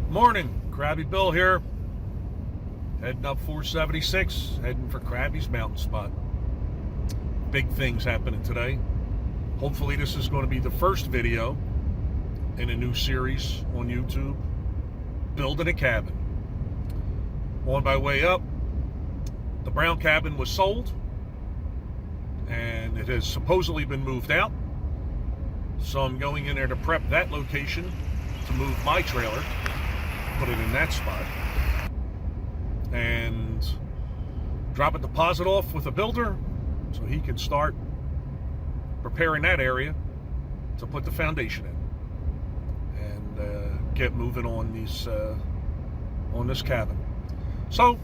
Morning, Crabby Bill here. Heading up 476, heading for Crabby's mountain spot. Big things happening today. Hopefully this is going to be the first video in a new series on YouTube, Building a Cabin. On my way up, the brown cabin was sold and it has supposedly been moved out. So I'm going in there to prep that location to move my trailer, put it in that spot, and drop a deposit off with a builder so he can start preparing that area to put the foundation in and get moving on this cabin. So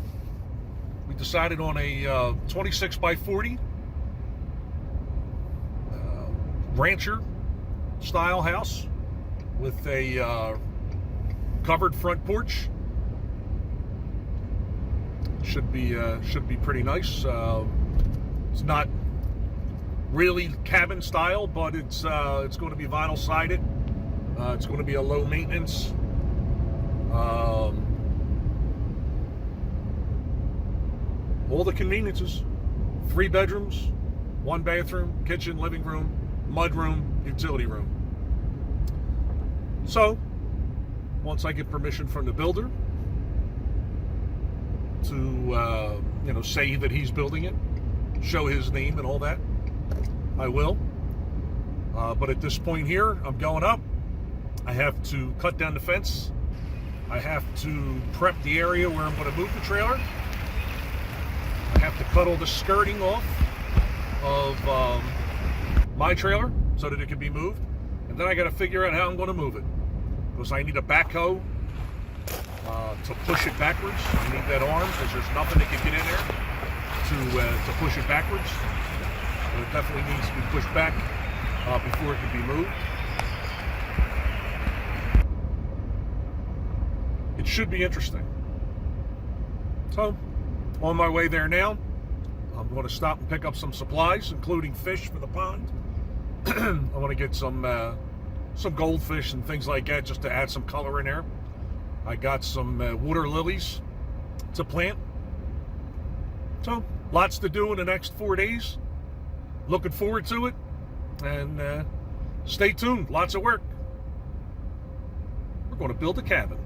we decided on a 26 by 40 rancher style house with a covered front porch. Should be pretty nice. It's not really cabin style, but it's going to be vinyl sided. It's going to be a low maintenance. All the conveniences: 3 bedrooms, 1 bathroom, kitchen, living room, mud room, utility room. So once I get permission from the builder to say that he's building it, show his name and all that, I will. But at this point here, I'm going up. I have to cut down the fence. I have to prep the area where I'm going to move the trailer. I have to cut all the skirting off of my trailer so that it can be moved. And then I got to figure out how I'm going to move it, because I need a backhoe to push it backwards. I need that arm because there's nothing that can get in there to push it backwards. But it definitely needs to be pushed back before it can be moved. It should be interesting. So, on my way there now. I'm going to stop and pick up some supplies, including fish for the pond. I want to get some goldfish and things like that, just to add some color in there. I got some water lilies to plant. So, lots to do in the next 4 days. Looking forward to it. And stay tuned. Lots of work. We're going to build a cabin.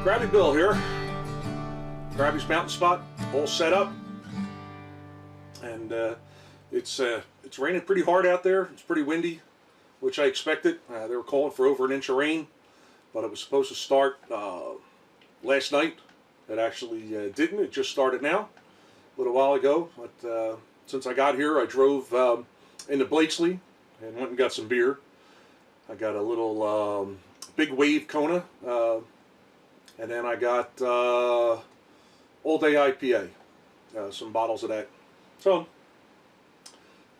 Crabby Bill here. Crabby's mountain spot, all set up, and it's raining pretty hard out there. It's pretty windy, which I expected. They were calling for over 1 inch of rain, but it was supposed to start last night. It actually didn't. It just started now, a little while ago. But since I got here, I drove into Blakesley and went and got some beer. I got a little Big Wave Kona. And then I got All Day IPA, some bottles of that. So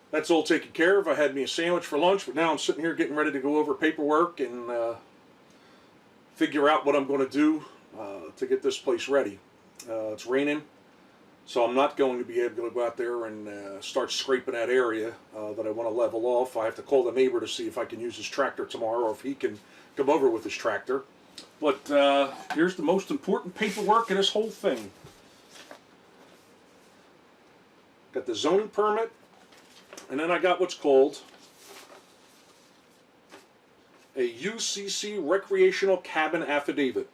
that's all taken care of. I had me a sandwich for lunch, but now I'm sitting here getting ready to go over paperwork and figure out what I'm going to do to get this place ready. It's raining, so I'm not going to be able to go out there and start scraping that area that I want to level off. I have to call the neighbor to see if I can use his tractor tomorrow, or if he can come over with his tractor. But here's the most important paperwork in this whole thing. Got the zoning permit, and then I got what's called a UCC recreational cabin affidavit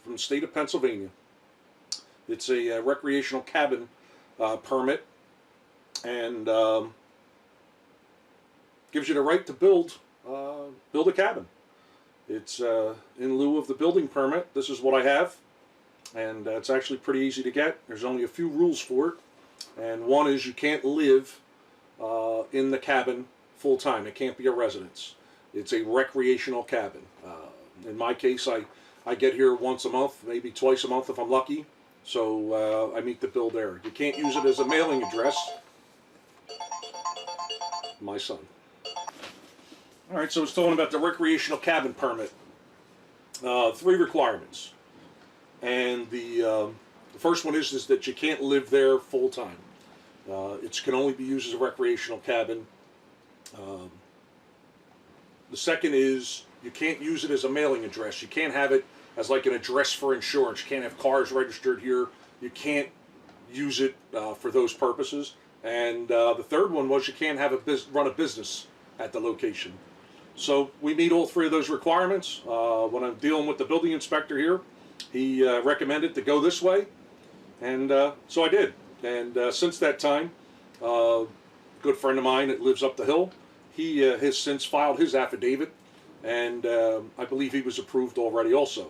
from the state of Pennsylvania. It's a recreational cabin permit, and gives you the right to build a cabin. It's in lieu of the building permit. This is what I have, and it's actually pretty easy to get. There's only a few rules for it, and one is you can't live in the cabin full time. It can't be a residence. It's a recreational cabin. In my case, I get here once a month, maybe twice a month if I'm lucky, so I meet the bill there. You can't use it as a mailing address. My son. All right, so it's talking about the recreational cabin permit. 3 requirements, and the first one is that you can't live there full time. It can only be used as a recreational cabin. The second is you can't use it as a mailing address. You can't have it as like an address for insurance. You can't have cars registered here. You can't use it for those purposes. And the third one was you can't have run a business at the location. So we meet all 3 of those requirements. When I'm dealing with the building inspector here, he recommended to go this way, and so I did. And since that time, a good friend of mine that lives up the hill, he has since filed his affidavit, and I believe he was approved already also.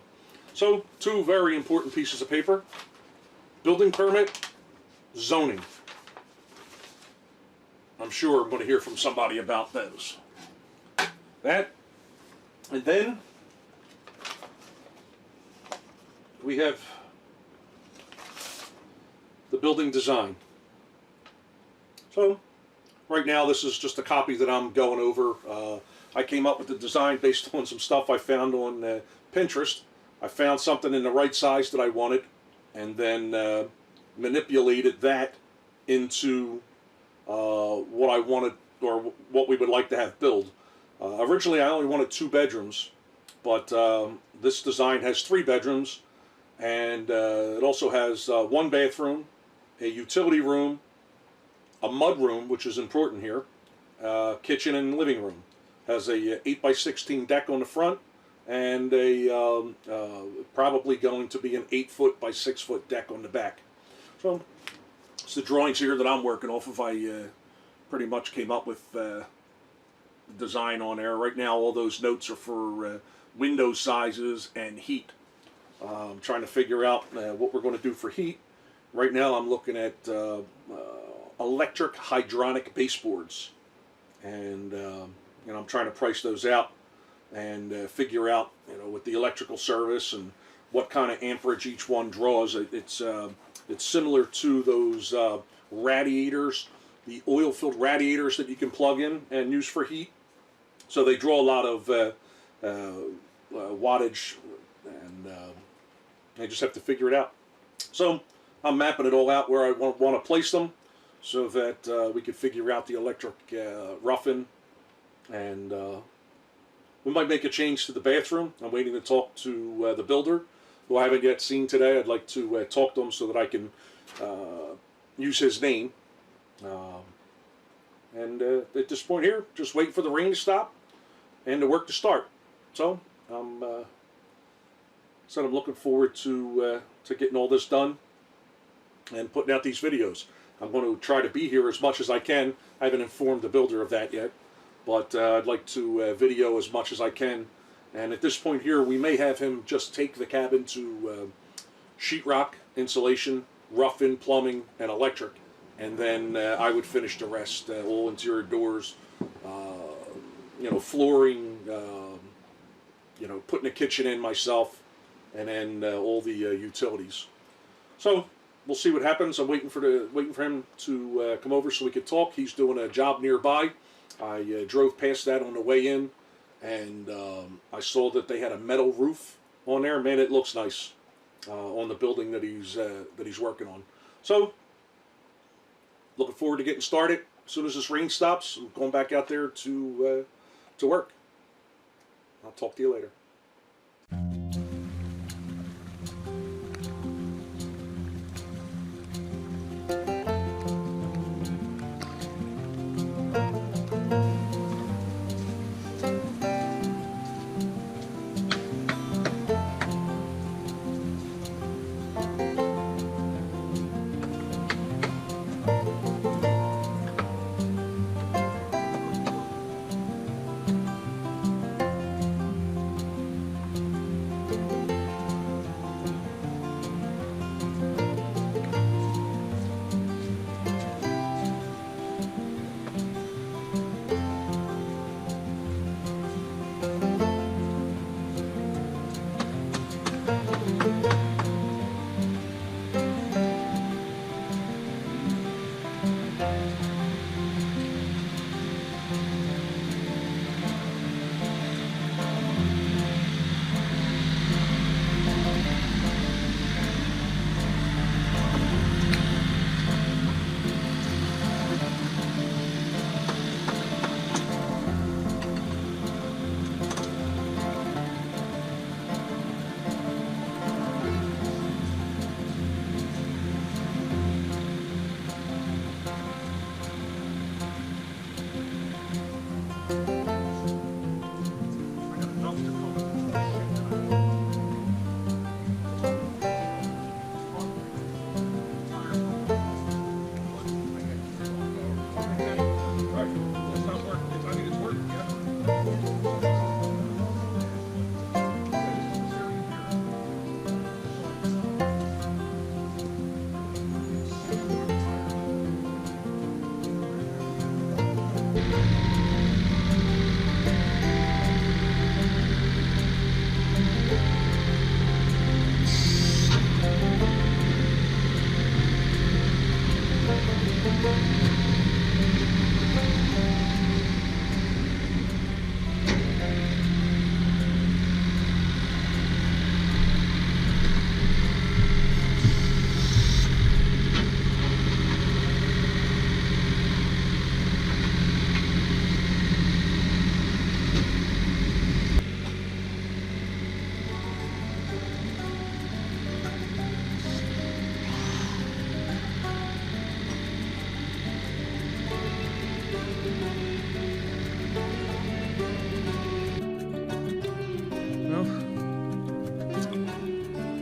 So 2 very important pieces of paper: building permit, zoning. I'm sure I'm going to hear from somebody about those. That, and then we have the building design. So right now this is just a copy that I'm going over. I came up with the design based on some stuff I found on Pinterest. I found something in the right size that I wanted, and then manipulated that into what I wanted, or what we would like to have built. Originally I only wanted 2 bedrooms, but this design has 3 bedrooms, and it also has 1 bathroom, a utility room, a mud room, which is important here, kitchen and living room. Has a 8x16 deck on the front, and a probably going to be an 8-foot by 6-foot deck on the back. So it's the drawings here that I'm working off of. I pretty much came up with design on there. Right now all those notes are for window sizes and heat. I'm trying to figure out what we're going to do for heat. Right now I'm looking at electric hydronic baseboards, and I'm trying to price those out and figure out, with the electrical service and what kind of amperage each one draws. It's similar to those radiators, the oil-filled radiators that you can plug in and use for heat. So they draw a lot of wattage, and I just have to figure it out. So I'm mapping it all out where I want to place them, so that we can figure out the electric roughing, and we might make a change to the bathroom. I'm waiting to talk to the builder, who I haven't yet seen today. I'd like to talk to him so that I can use his name. And at this point here, just waiting for the rain to stop and the work to start. So I'm looking forward to getting all this done and putting out these videos. I'm going to try to be here as much as I can. I haven't informed the builder of that yet, but I'd like to video as much as I can. And at this point here, we may have him just take the cabin to sheetrock, insulation, rough-in plumbing, and electric. And then I would finish the rest, all interior doors, flooring, putting a kitchen in myself, and then all the utilities. So we'll see what happens. I'm waiting for him to come over so we could talk. He's doing a job nearby. I drove past that on the way in, and I saw that they had a metal roof on there. Man, it looks nice. on the building that he's working on. So looking forward to getting started. As soon as this rain stops, I'm going back out there to work. I'll talk to you later.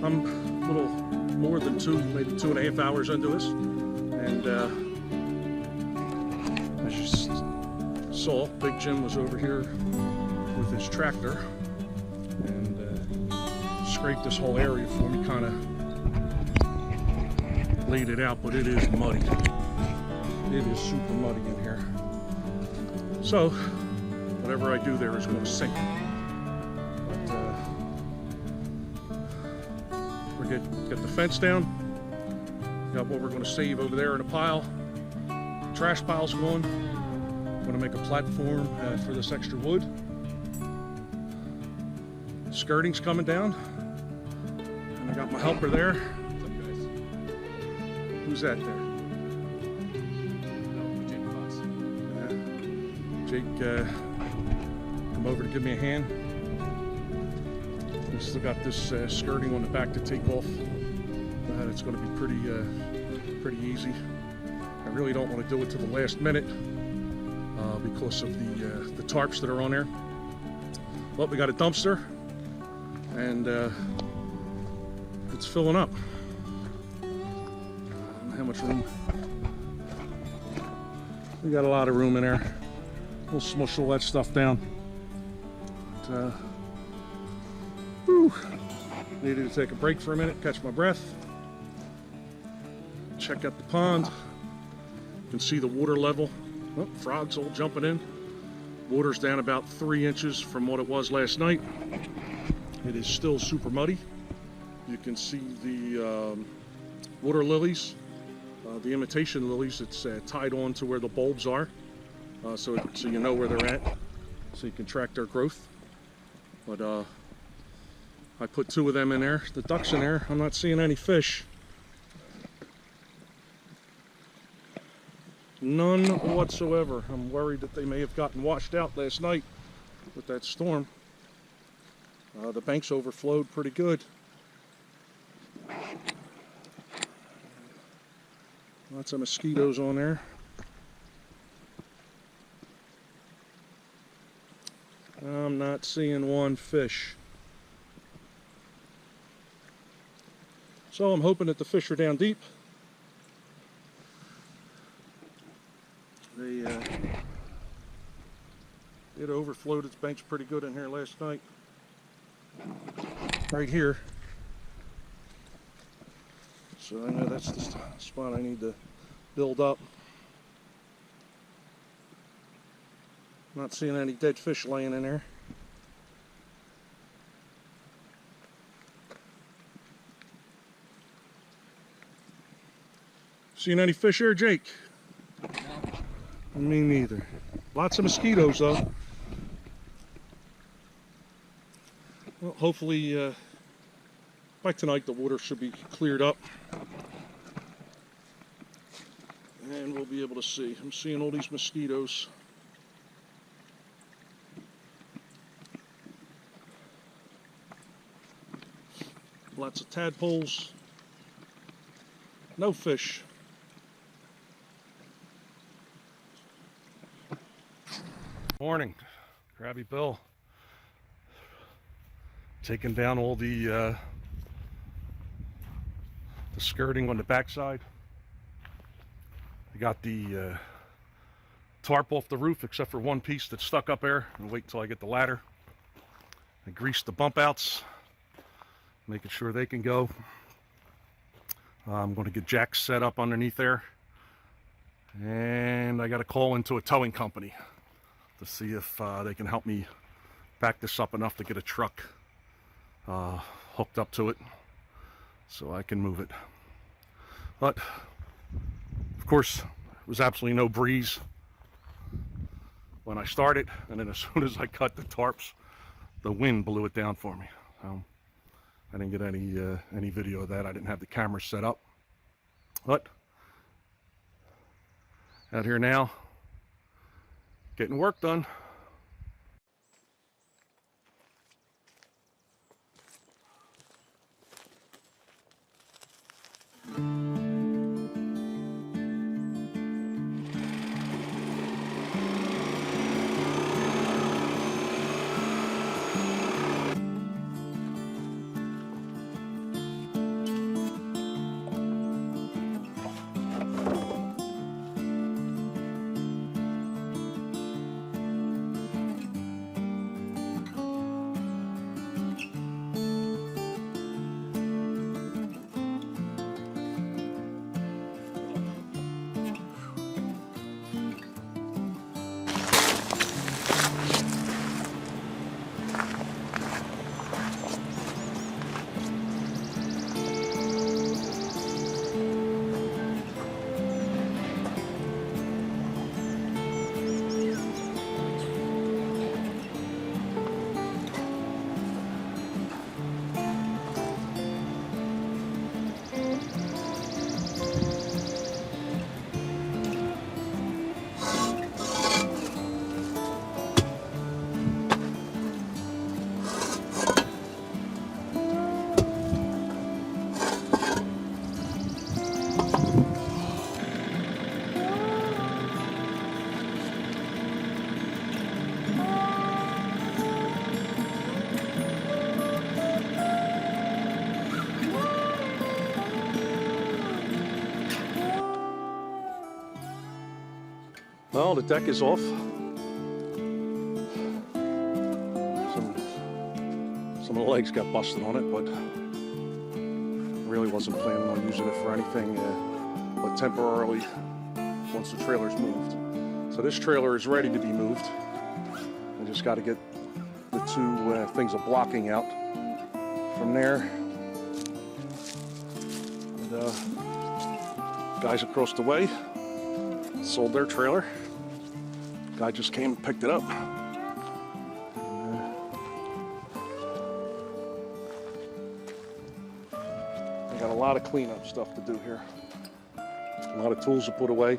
I'm a little more than maybe 2.5 hours into this, and as you saw, Big Jim was over here with his tractor and scraped this whole area for me, kind of laid it out, but it is muddy. It is super muddy in here. So whatever I do there is going to sink. Get the fence down. Got what we're going to save over there in a pile. Trash pile's going. I'm going to make a platform for this extra wood. Skirting's coming down. And I got my helper there. What's up, guys? Who's that there? Jake Fox. Jake come over to give me a hand. We still got this skirting on the back to take off. It's going to be pretty easy. I really don't want to do it to the last minute because of the tarps that are on there. But we got a dumpster, and it's filling up. I don't know how much room. We got a lot of room in there. We'll smush all that stuff down. But, needed to take a break for a minute, catch my breath. Check out the pond. You can see the water level. Oh, frogs all jumping in. Water's down about 3 inches from what it was last night. It is still super muddy. You can see the water lilies, the imitation lilies. It's tied on to where the bulbs are, so you know where they're at, so you can track their growth. But I put 2 of them in there, the ducks in there. I'm not seeing any fish. None whatsoever. I'm worried that they may have gotten washed out last night with that storm. The banks overflowed pretty good. Lots of mosquitoes on there. I'm not seeing one fish. So I'm hoping that the fish are down deep. It overflowed its banks pretty good in here last night. Right here. So I know that's the spot I need to build up. Not seeing any dead fish laying in there. Seeing any fish here, Jake? No. Me neither. Lots of mosquitoes though. Well, hopefully by tonight the water should be cleared up. And we'll be able to see. I'm seeing all these mosquitoes. Lots of tadpoles. No fish. Morning, Crabby Bill. Taking down all the skirting on the backside. I got the tarp off the roof except for one piece that's stuck up there. I'm gonna wait until I get the ladder. I greased the bump outs, making sure they can go. I'm going to get jacks set up underneath there, and I got to call into a towing company to see if they can help me back this up enough to get a truck hooked up to it so I can move it. But of course there was absolutely no breeze when I started, and then as soon as I cut the tarps, the wind blew it down for me. I didn't get any video of that. I didn't have the camera set up. But out here now, getting work done. Well, the deck is off. Some of the legs got busted on it, but I really wasn't planning on using it for anything but temporarily once the trailer's moved. So this trailer is ready to be moved. I just got to get the 2 things of blocking out from there. And guys across the way sold their trailer. Guy just came and picked it up. lot of cleanup stuff to do here. A lot of tools to put away.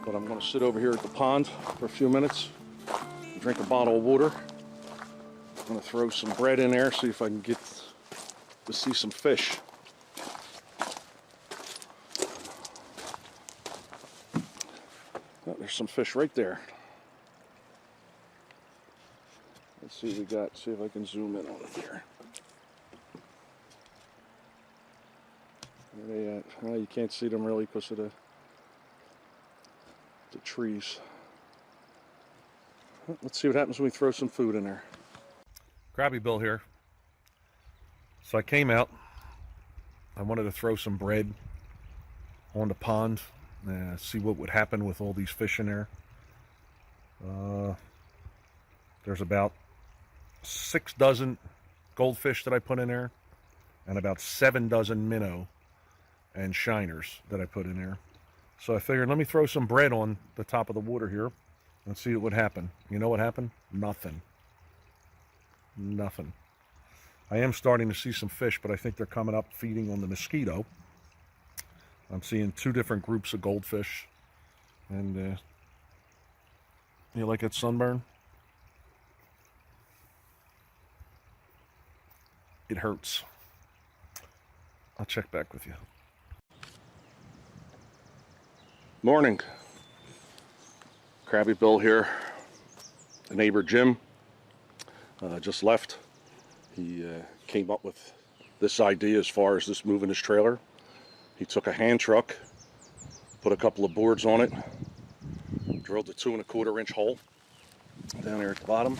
But I'm going to sit over here at the pond for a few minutes, drink a bottle of water. I'm going to throw some bread in there, see if I can get to see some fish. Oh, there's some fish right there. Let's see what we got. See if I can zoom in on it here. Where are they at? Oh, you can't see them really because of the trees. Let's see what happens when we throw some food in there. Crabby Bill here. So I came out. I wanted to throw some bread on the pond. See what would happen with all these fish in there. There's about 6 dozen goldfish that I put in there, and about 7 dozen minnow and shiners that I put in there. So I figured, let me throw some bread on the top of the water here and see what would happen. You know what happened? Nothing. Nothing. I am starting to see some fish, but I think they're coming up feeding on the mosquito. I'm seeing 2 different groups of goldfish. And you like that sunburn? It hurts. I'll check back with you. Morning. Crabby Bill here. The neighbor Jim just left. He came up with this idea as far as this moving his trailer. He took a hand truck, put a couple of boards on it, drilled a 2 1/4 inch hole down there at the bottom.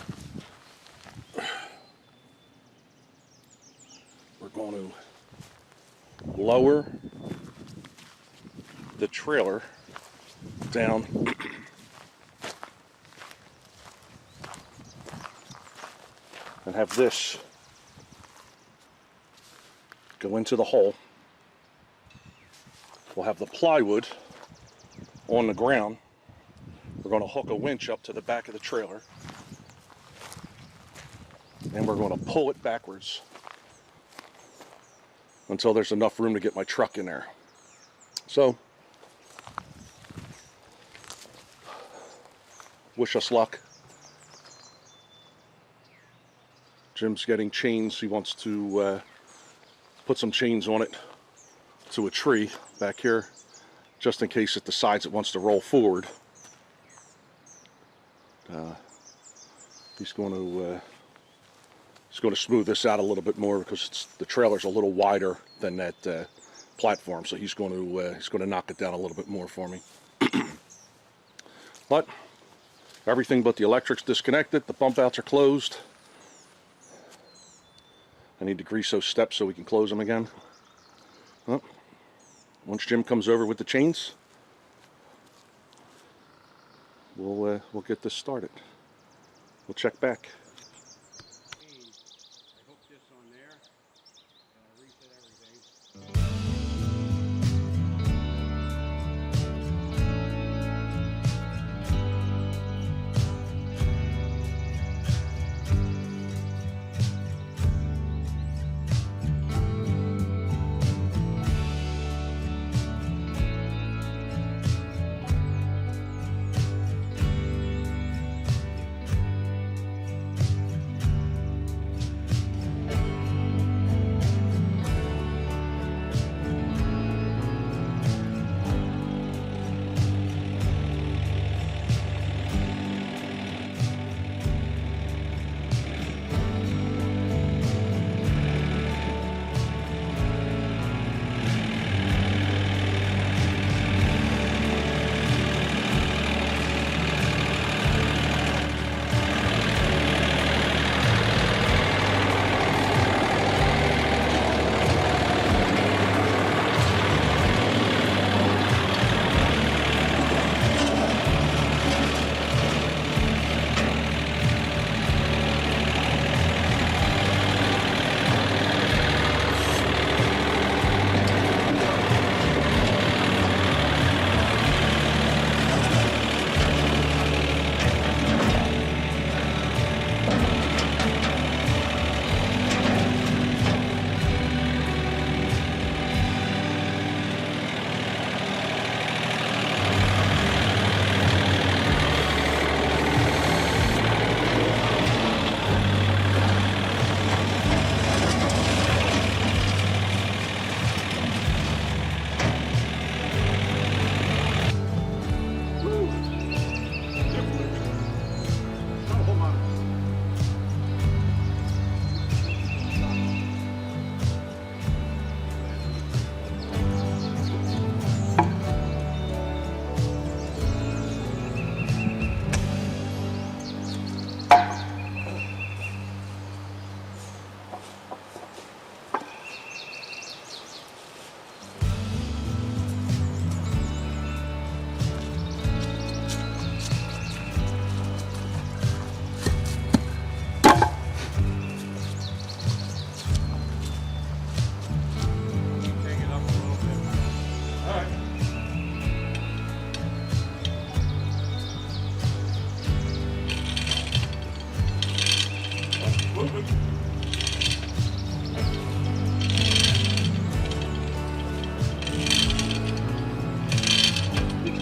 We're going to lower the trailer down and have this go into the hole. We'll have the plywood on the ground. We're going to hook a winch up to the back of the trailer, and we're going to pull it backwards until there's enough room to get my truck in there. So, wish us luck. Jim's getting chains. He wants to put some chains on it to a tree back here, just in case it decides it wants to roll forward. He's going to smooth this out a little bit more because the trailer's a little wider than that platform, so he's going to knock it down a little bit more for me. But everything but the electric's disconnected. The bump outs are closed. I need to grease those steps so we can close them again. Well, once Jim comes over with the chains, we'll get this started. We'll check back.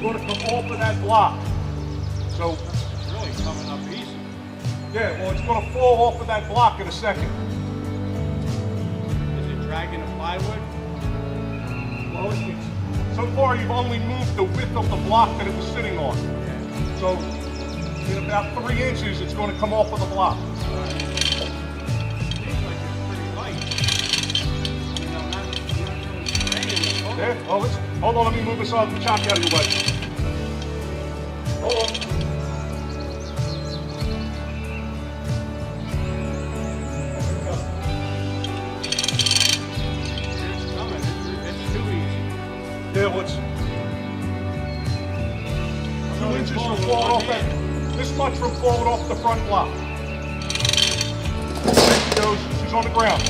going to come off of that block. So It's really coming up easy. yeah, well, it's going to fall off of that block in a second. Is it dragging the plywood? Well, so far you've only moved the width of the block that it was sitting on. So in about 3 inches, it's going to come off of the block. Seems like it's pretty light. I mean, I'm not really spraying the photo. Yeah, well, hold on, let me move this off the choppy out of your way. Hold on. It's coming. It's too easy. Yeah, well, it's 2 inches from falling off that, this much from falling off the front block. There she goes, she's on the ground.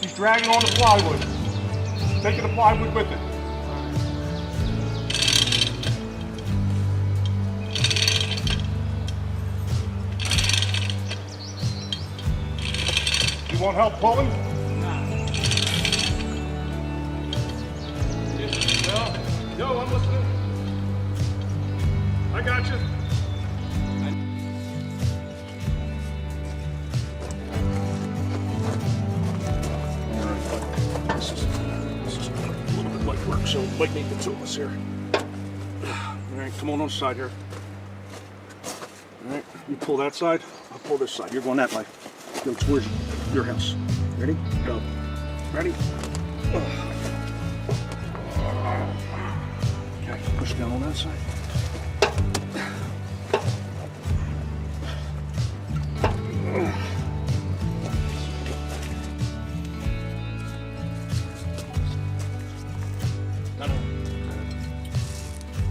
She's dragging on the plywood, taking the plywood with it. You want help pulling? Yo, I'm listening. I got you. This is a little bit light work, so might need the two of us here. All right, come on the side here. All right, you pull that side, I'll pull this side. You're going that way. Go towards your house. Ready? Go. Ready? Okay, push down on that side.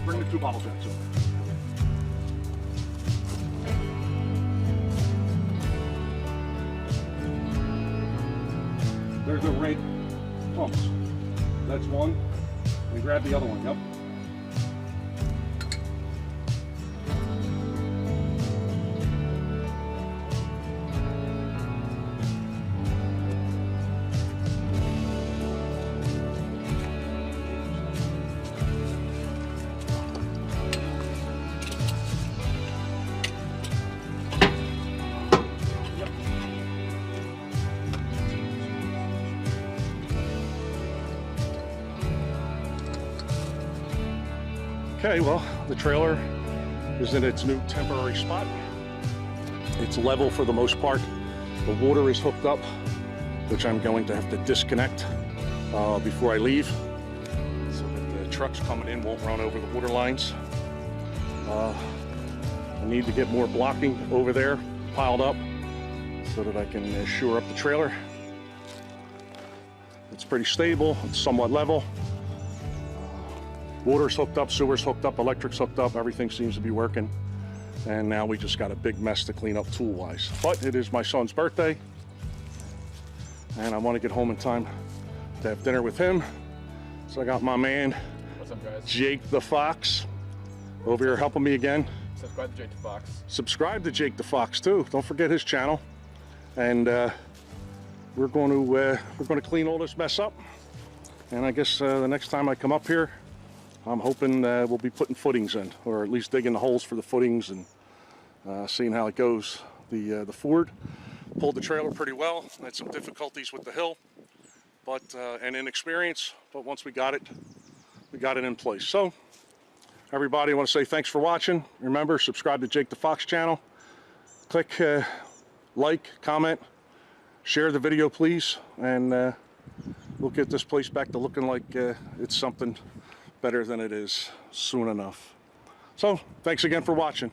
Bring the 2 bottles in. So. There's the red pumps. That's one. And grab the other one. Yep. Okay, well, the trailer is in its new temporary spot. It's level for the most part. The water is hooked up, which I'm going to have to disconnect before I leave, so that the trucks coming in won't run over the water lines. I need to get more blocking over there piled up so that I can shore up the trailer. It's pretty stable, it's somewhat level. Water's hooked up, sewer's hooked up, electric's hooked up, everything seems to be working. And now we just got a big mess to clean up tool-wise. But it is my son's birthday, and I want to get home in time to have dinner with him. So I got my man, What's up, guys? Jake the Fox, over here helping me again. Subscribe to Jake the Fox. Subscribe to Jake the Fox too. Don't forget his channel. And we're going to clean all this mess up. And I guess the next time I come up here, I'm hoping we'll be putting footings in, or at least digging the holes for the footings and seeing how it goes. The Ford pulled the trailer pretty well. Had some difficulties with the hill, but and inexperience. But once we got it in place. So everybody, I want to say thanks for watching. Remember, subscribe to Jake the Fox channel. Click like, comment, share the video, please, and we'll get this place back to looking like it's something better than it is soon enough. So, thanks again for watching.